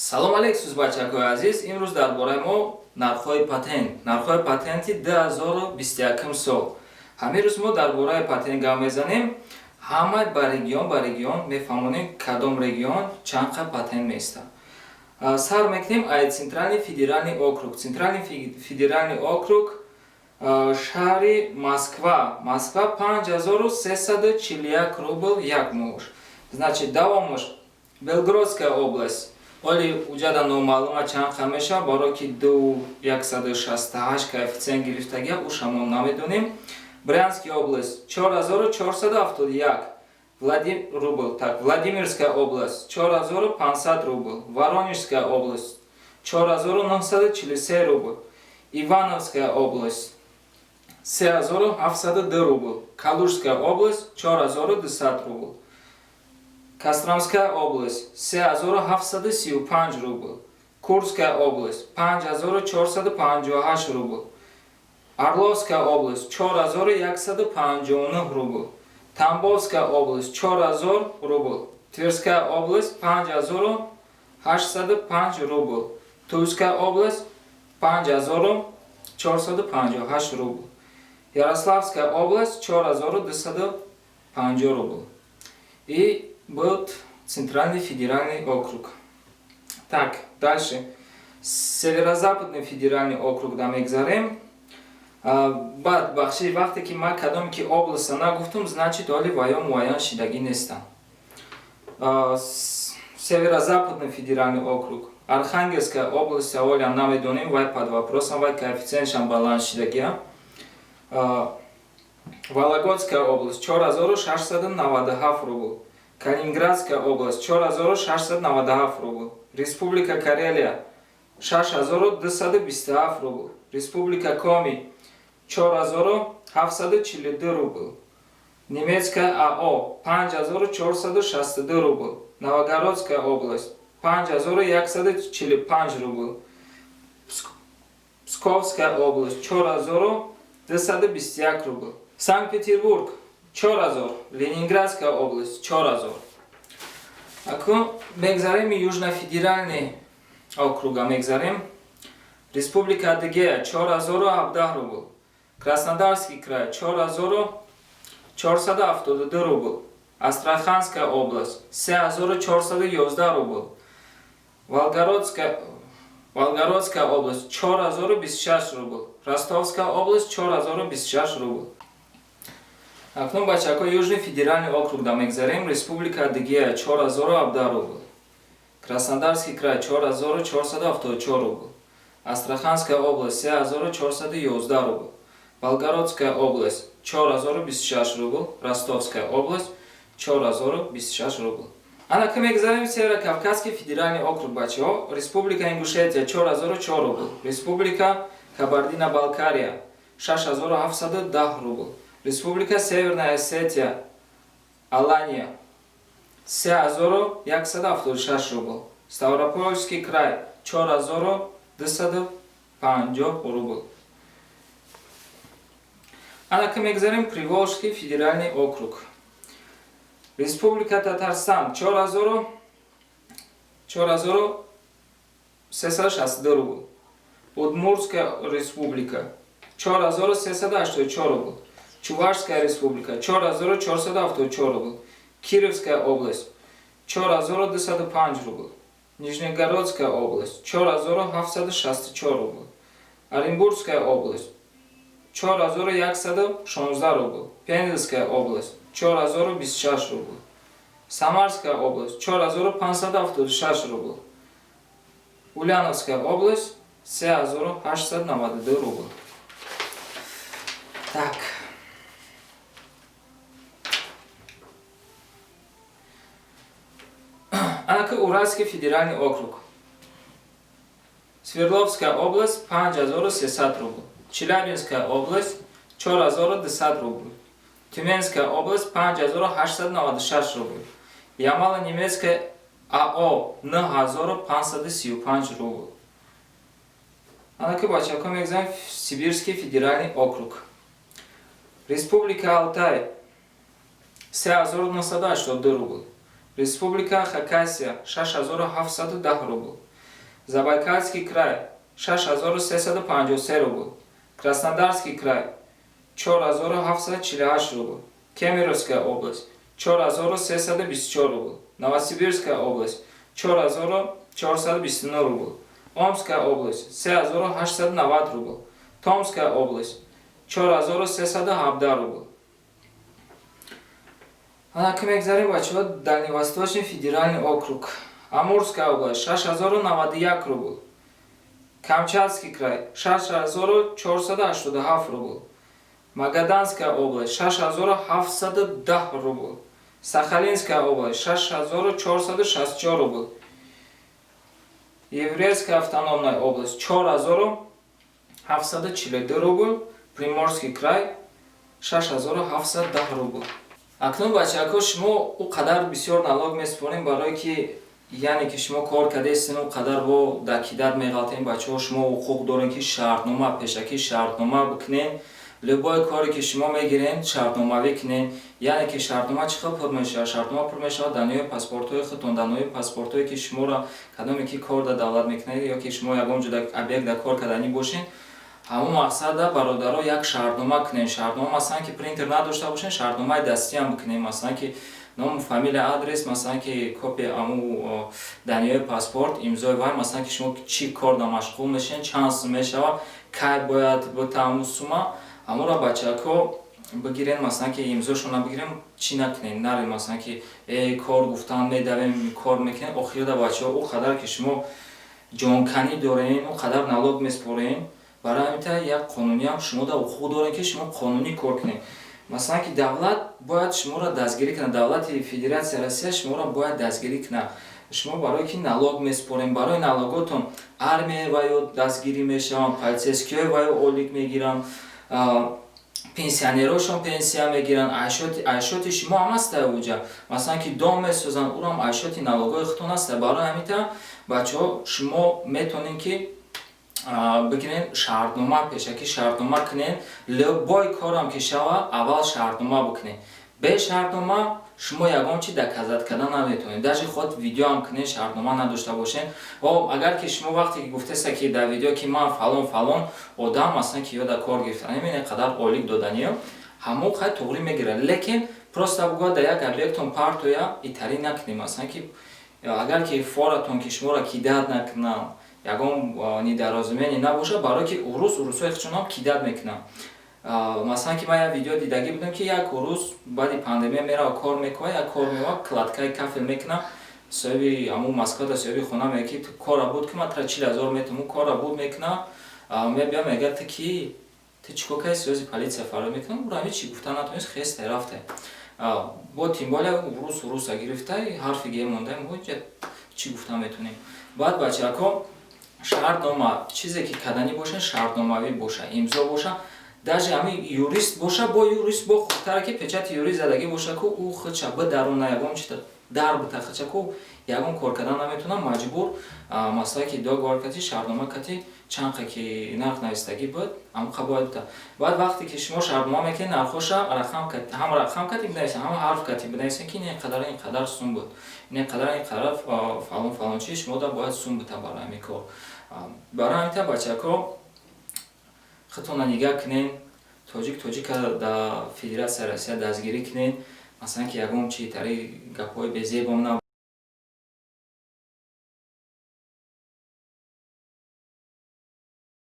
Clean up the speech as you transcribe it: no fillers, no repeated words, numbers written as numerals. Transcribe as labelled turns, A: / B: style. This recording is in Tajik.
A: Салом алейкум бачакои азиз. Имрӯз дар бораи мо нархҳои патенти 2021 сол. Ҳамин рӯз мо дар бораи патент гап мезанем. Ҳама ба регион мефаҳмонем кадом регион чанд қад патент места. Сар мекунем аз Центральный федеральный округ. Центральный федеральный округ шаҳри Москва. 5341 рубл як маош. Значит, давомаш Белгородская область. Оли уҷада номаълума чанд қа меша, баро ки 2168 коэффициент гирифтагия ушамо намедонем. Брянская область 4471 рубл. Так, Владимирская область 4500 рубл. Воронежская область 4943 рубл. Ивановская область 3702 рубл. Калужская область 4200 рубл. Костромская область 3735 рубл. Курская область 5458 рубл. Орловская область 4159 рубл. Тамбовская область 4000 рубл. Тверская область 5805 рубл. Тульская область 5458 рубл. Ярославская область 4250 рубл. И был Центральный федеральный округ. Так, дальше. Северо-западный федеральный округ да мегзарем. Бад бахши вақте ки ма кадом ки област нагуфтум, значит оли ваё муайян шидаги нестам. Северо-западный федеральный округ. Архангельская область оли намедонем, вай под вопросом, вай коэффициентшан баланс шидагия. Вологодская область 4697 рубл. Калининградская область 4697 рубл. Республика Карелия 6227 рубл. Республика Коми 4742 рубл. Немецкая АО 5462 рубл. Новогородская область 5145 рубл. Псковская область 4221 рубл. Санкт-Петербург 4000, Ленинградская область 4000. Акун мегзарем Южно-федеральный округа мегзарем. Республика Адыгея 4017 рубл. Краснодарский край 4472 рубл. Астраханская область 3411 рубл. Волгородская область 4026 рубл. Ростовская область 4026 рубл. Акнун бачако Южный федеральный округ да мегзарем. Республика Адыгея 4017 рубл. Краснодарский край 4474 рубл. Астраханская область 3411 рубл. Волгородская область 4026 рубл. Ростовская область 4026 рубл. Анака мегзарем Северо-Кавказский федеральный округ бачао. Республика Ингушетия 4004 рубл. Республика Кабардино-Балкария 6710 рубл. Республика Северная Осетия, Алания 3176 рубл. Ставропольский край 4250 рубл. Анака мегзарем Приволжский федеральный округ. Республика Татарстан 4362 рубл. Удмуртская республика 4384 рубл. Чувашская республика 4424 рубл. Кировская область 4205 рубл. Нижнегородская область 4764 рубл. Оренбургская область 4116 рубл. Пензенская область 4026 рубл. Самарская область 4576 рубл. Ульяновская область 3892 рубл. Так. Анака Уральский федеральный округ. Свердловская область 5300 рубл. Челябинская область 4010 рубл. Тюменская область 5896 рубл. Ямало-Ненецкая АО 1535 рубл. Анака бачако мегзарем Сибирский федеральный округ. Республика Алтай 3982 рубл. Республика Хакасия 6710 рубл. Забайкальский край 6353 рубл. Краснодарский край 4748 рубл. Кемеровская область 4324 рубл. Новосибирская область 4429 рубл. Омская область 3890 рубл. Томская область 4317 рубл. Мегзарим бачаҳо Дальневосточный федеральный округ. Амурская область 6091 рубл. Камчатский край 6487 рубл. Магаданская область 6710 рубл. Сахалинская область 6464 рубл. Еврейская автономная область 4742 рубл. Приморский край 6710 рубл. акнун бачаҳо шумо у қадар бисёр налог месупорем барое ки яъне ки шумо кор кардестин у қадар бо дакидат меғалтем бачаҳо шумо ҳуқуқ дорем ки шартнома пешакӣ шартнома бикунен любой коре ки шумо мегирен шартномавӣ кунен яъне ки шартнома чӣ хел пур мешавад шартнома пур мешавад дар нои паспортҳои худтон дар нои паспортҳое ки шуморо кадоме ки кор дар давлат мекунед ё ки шумо ягон ҷуда объект дар кор карданӣ бошен ҳамон мақсада бародаро як шартнома кунем шартнома масалан ки принтер надошта бошен шартномаи дастиам бикунем масалан ки ном фамилия адрес масалан ки копия аму даниёи паспорт имзои вай масалан ки шумо чӣ кор дар машғул мешавед чанд сум мешавад кай бояд бутам аму сума амуро бачаҳо бигирен масалан ки имзошона бигирем чӣ накунем нарем масалан ки кор гуфтан медавем кор мекунем охирда бачаҳо у қадар ки шумо ҷонканӣ дорен у қадар налог месупорен барои ҳамин як қонуниам шумо дар ҳуқуқ дорем ки шумо қонунӣ кор кунед масалан ки давлат бояд шуморо дастгирӣ кунад давлати федератсияи Россия шуморо бояд дастгирӣ кунад шумо барое ки налог месупорем барои налоготон армияи ваё дастгирӣ мешаванд полисейскиёи ваё олик мегиранд пенсионерошон пенсия мегиранд айшоти шумо ҳам аста уҷа масалан ки дом месозанд урам айшоти налогои худтон аста барои ҳамин бачаҳо шумо метавонед ки бигирен шартнома пешакӣ шартнома кунен любой корам ки шава аввал шартнома бикунен бе шартнома шумо ягон чи доказат кардан наметавонед даже ход видеоам кунен шартнома надошта бошен агар ки шумо вақте ки гуфтеста ки дар видео ки ман фалон одам масалан ки ё дар кор гирифтам мебинед қадар олик доданиё ҳамон қай туғрӣ мегирад лекин просто бугояд дар як объектон партоя итарӣ накунем масалан ки агар ки форатон ки шуморо кидат накунанд ягон недоразумение набошад барое ки урусҳои худшонам кидат мекунанд масалан ки ман як видео дидагӣ будам ки як урус баъди пандемия мерава кор мекунад як кор мева кладкаи кафел мекунад соҳиби аму москвада соҳиби хона мегӯяд ки кора буд ки ман 40,000 метавонам кора буд мекунад мебия мегӯяд ки ту чӣ кор кардӣ соёзи политсия фароид мекунад бурами чӣ гуфта натавонист хесте рафте бо тим боле уруса гирифтай ҳарфи ге мондаем чӣ гуфта метавонем баъд бачаҳо шартнома чизе ки карданӣ бошад шартномавӣ боша имзо боша даже ҳамин юрист боша бо юрист бо худтара ки печати юрист задагӣ боша ку у худша бидарона ягон чита дар битахача ку ягон кор кардан наметавонам маҷбур масъала ки договор кати шартнома кати чанқа ки нарх навистагӣ буд амқа бояд бута баъд вақте ки шумо шартнома мекунед нархоша рақам кати ҳам рақам кати бинависед ҳам ҳарф кати бинависед ки ин қадар сум буд ин қадар фалон чи шумо да бояд сум бута барои ҳамин кор барои ҳамин бачаҳо худтона нигаҳ кунед тоҷика дар федератсияи Россия дастгирӣ кунед масалан ки ягон чи тари гапҳои безебом